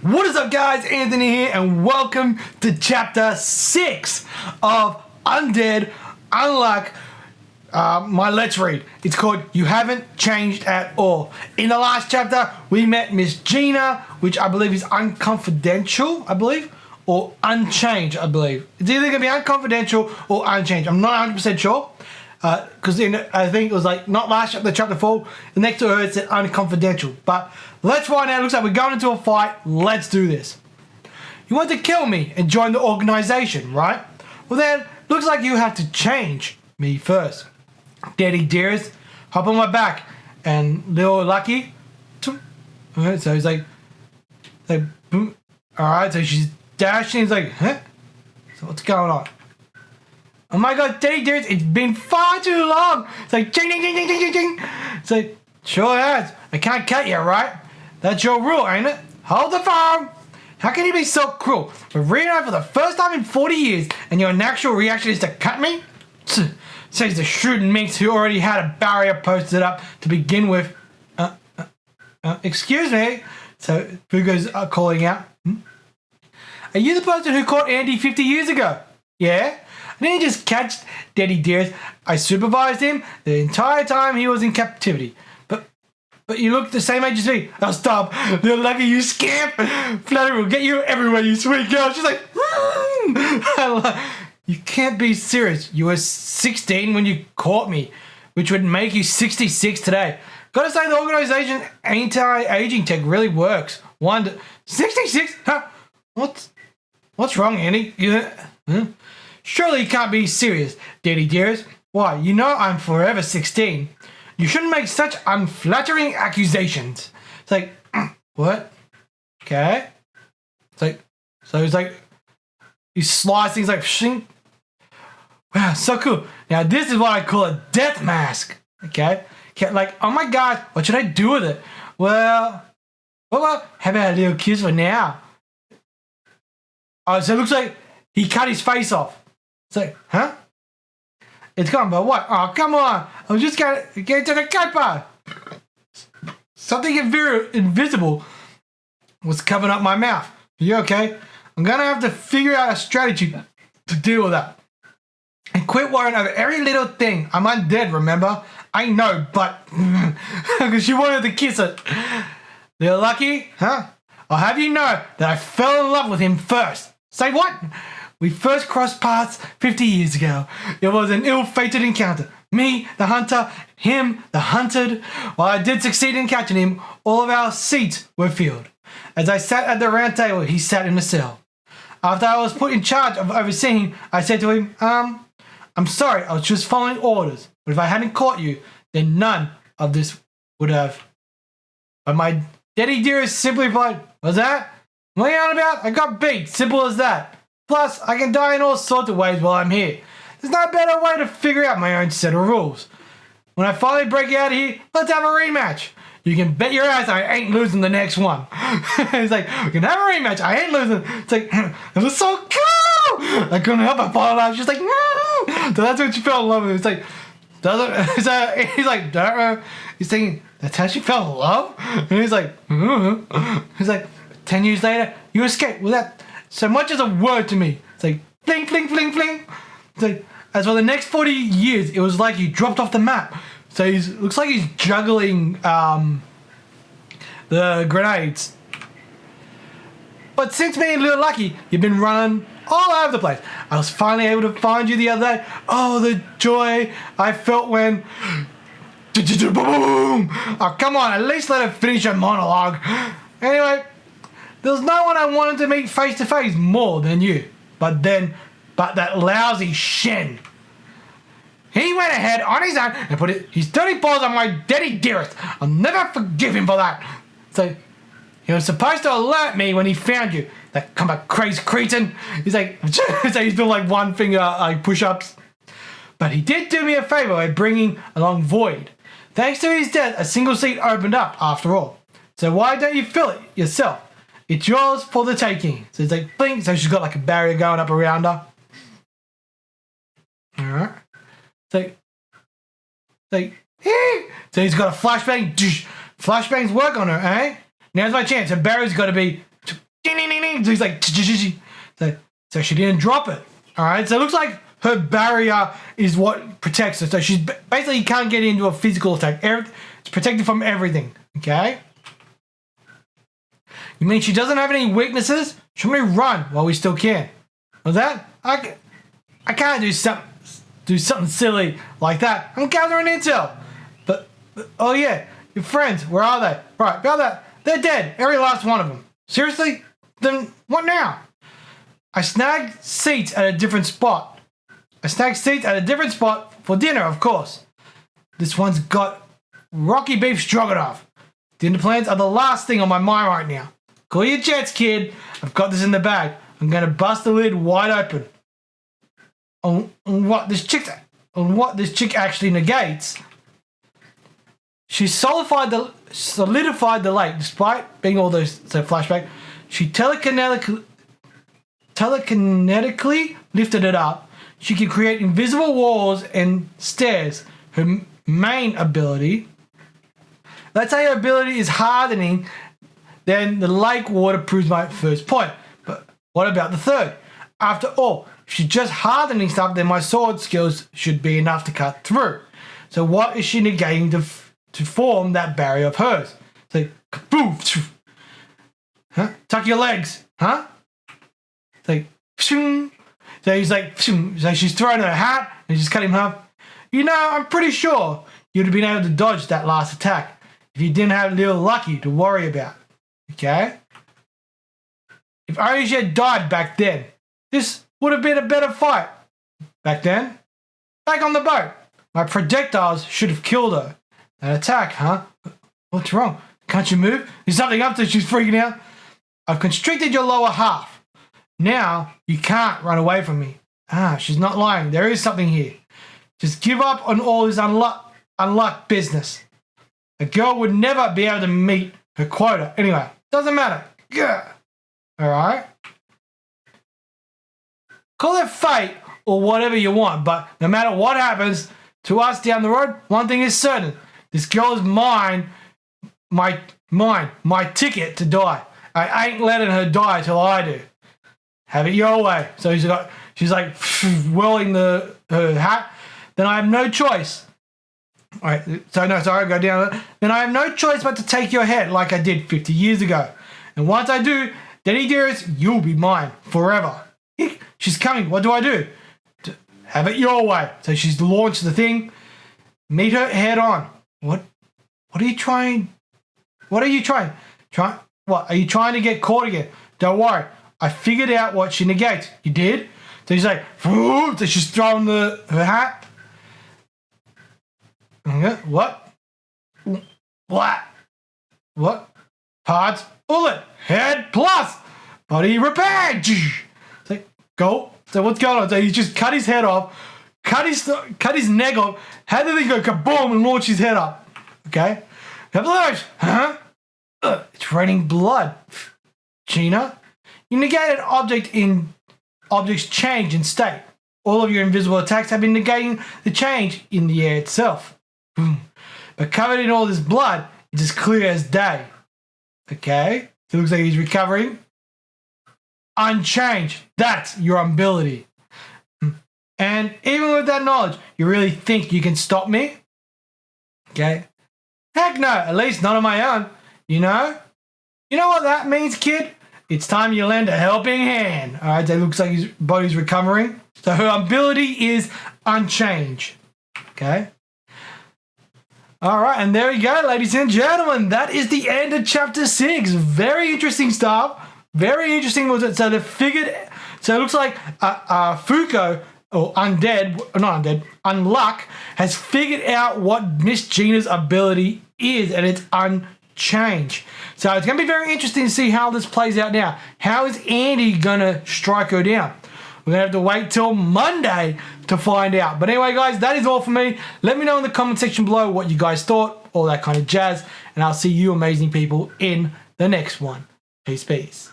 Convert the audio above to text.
What is up, guys? Anthony here, and welcome to chapter 6 of Undead Unluck. My Let's Read. It's called You Haven't Changed at All. In the last chapter, we met Miss Gina, which I believe is unconfidential, or unchanged, I believe. It's either going to be unconfidential or unchanged. I'm not 100% sure. Because I think it was like, not last chapter, chapter 4. The next to her it said unconfidential. But let's find out. It looks like we're going into a fight. Let's do this. You want to kill me and join the organization, right? Well then, looks like you have to change me first. Daddy dearest, hop on my back. And little Lucky. Alright, so he's like boom. Alright, so she's dashing. He's like, huh? So what's going on? Oh my god, Daddy dearest, it's been far too long. It's like, ching, ching, ching, ching, ching, ching. It's like, sure has. I can't cut you, right? That's your rule, ain't it? Hold the phone. How can you be so cruel? We're reunited for the first time in 40 years, and your natural reaction is to cut me? Says the shrewd minx who already had a barrier posted up to begin with. Excuse me. So Fuuko's calling out. Are you the person who caught Andy 50 years ago? Yeah? I didn't just catch Daddy dearest. I supervised him the entire time he was in captivity. But you look the same age as me. Oh, stop. Little Lucky, you scamp. Flattery will get you everywhere, you sweet girl. She's like, you can't be serious. You were 16 when you caught me, which would make you 66 today. Gotta say, the organization anti-aging tech really works. 66? Huh? What's wrong, Andy? Surely you can't be serious, Daddy dearest. Why, you know I'm forever 16. You shouldn't make such unflattering accusations. It's like, what? Okay. It's like, so it's like, you slice things like, shing. Wow, so cool. Now this is what I call a death mask. Okay? Like, oh my god, what should I do with it? Well, how about a little kiss for now? Oh, so it looks like he cut his face off. It's like, huh? It's gone, but what? Oh, come on. I was just going to get to the cuppa. Something invisible was covering up my mouth. Are you okay? I'm going to have to figure out a strategy to deal with that. And quit worrying over every little thing. I'm undead, remember? I know, but... Because she wanted to kiss it. Little Lucky, huh? I'll have you know that I fell in love with him first. Say what? We first crossed paths 50 years ago. It was an ill-fated encounter. Me, the hunter, him, the hunted. While I did succeed in catching him, all of our seats were filled. As I sat at the round table, he sat in the cell. After I was put in charge of overseeing, I said to him, I'm sorry, I was just following orders. But if I hadn't caught you, then none of this would have. But my daddy dearest simply replied, what's that? What are you on about? I got beat, simple as that. Plus, I can die in all sorts of ways while I'm here. There's no better way to figure out my own set of rules. When I finally break out of here, let's have a rematch. You can bet your ass I ain't losing the next one. He's like, we can have a rematch. I ain't losing. It's like, it was so cool. I couldn't help but fall in love. She's like, no. So that's when she fell in love with him. It's like, he's like, he's thinking, that's how she fell in love? And he's like, he's like, 10 years later, you escaped without so much as a word to me. It's like, fling, fling, fling, fling. It's like, as for the next 40 years, it was like you dropped off the map. So looks like he's juggling the grenades. But since being Little Lucky, you've been running all over the place. I was finally able to find you the other day. Oh, the joy I felt when... Boom! Oh, come on, at least let her finish her monologue. Anyway... There's no one I wanted to meet face to face more than you. But that lousy Shen. He went ahead on his own and put his dirty paws on my daddy dearest. I'll never forgive him for that. So, he was supposed to alert me when he found you. That come back crazy cretin. He's like, so he's doing like one finger like push-ups. But he did do me a favor by bringing along Void. Thanks to his death, a single seat opened up after all. So why don't you fill it yourself? It's yours for the taking. So it's like, blink. So she's got like a barrier going up around her. Alright. So he's got a flashbang. Flashbangs work on her, eh? Now's my chance. Her barrier's got to be So he's like, so she didn't drop it. All right. So it looks like her barrier is what protects her. So she's basically can't get into a physical attack. It's protected from everything. Okay. You mean she doesn't have any weaknesses? Should we run while we still can? Was that? I can't do something silly like that. I'm gathering intel. But oh yeah, your friends, where are they? Right, about that. They're dead. Every last one of them. Seriously? Then what now? I snagged seats at a different spot. For dinner, of course. This one's got Rocky beef stroganoff. Dinner plans are the last thing on my mind right now. Call your jets, kid. I've got this in the bag. I'm gonna bust the lid wide open. On what this chick actually negates. She solidified the lake, despite being all those flashback. She telekinetically lifted it up. She can create invisible walls and stairs. Her main ability. Let's say her ability is hardening. Then the lake water proves my first point. But what about the third? After all, if she's just hardening stuff, then my sword skills should be enough to cut through. So what is she negating to form that barrier of hers? So, kaboof, huh? Tuck your legs, huh? So he's like, so she's throwing her hat and she's cut him up. You know, I'm pretty sure you'd have been able to dodge that last attack if you didn't have little Lucky to worry about. Okay? If only she had died back then, this would have been a better fight. Back then? Back on the boat. My projectiles should have killed her. That attack, huh? What's wrong? Can't you move? Is something up that she's freaking out? I've constricted your lower half. Now you can't run away from me. She's not lying. There is something here. Just give up on all this unluck business. A girl would never be able to meet her quota. Anyway, doesn't matter. Yeah. Alright? Call it fate or whatever you want, but no matter what happens to us down the road, one thing is certain. This girl is my ticket to die. I ain't letting her die till I do. Have it your way. So she's like whirling her hat. Then I have no choice. All right, go down. Then I have no choice but to take your head like I did 50 years ago. And once I do, Daddy dearest, you'll be mine forever. She's coming. What do? Have it your way. So she's launched the thing. Meet her head on. What are you trying? What are you trying? What? Are you trying to get caught again? Don't worry. I figured out what she negates. You did? So she's like, so she's throwing her hat. Okay. What? Parts, bullet, head plus, body repair. It's like, go. So what's going on? So he just cut his head off, cut his neck off, had the thing go kaboom and launch his head up. Okay? Have a look. Huh? It's raining blood. Gina, you negate an object's change in state. All of your invisible attacks have been negating the change in the air itself. But covered in all this blood, it's as clear as day. Okay? So it looks like he's recovering. Unchanged. That's your ability. And even with that knowledge, you really think you can stop me? Okay? Heck no, at least not on my own. You know? You know what that means, kid? It's time you lend a helping hand. Alright, so it looks like his body's recovering. So her ability is unchanged. Okay? Alright, and there we go, ladies and gentlemen. That is the end of chapter 6. Very interesting stuff. Very interesting was it. So they figured, so it looks like Fuuko, or Unluck, has figured out what Miss Gina's ability is, and it's unchanged. So it's going to be very interesting to see how this plays out now. How is Andy going to strike her down? We're going to have to wait till Monday to find out. But anyway, guys, that is all for me. Let me know in the comment section below what you guys thought, all that kind of jazz. And I'll see you amazing people in the next one. Peace, peace.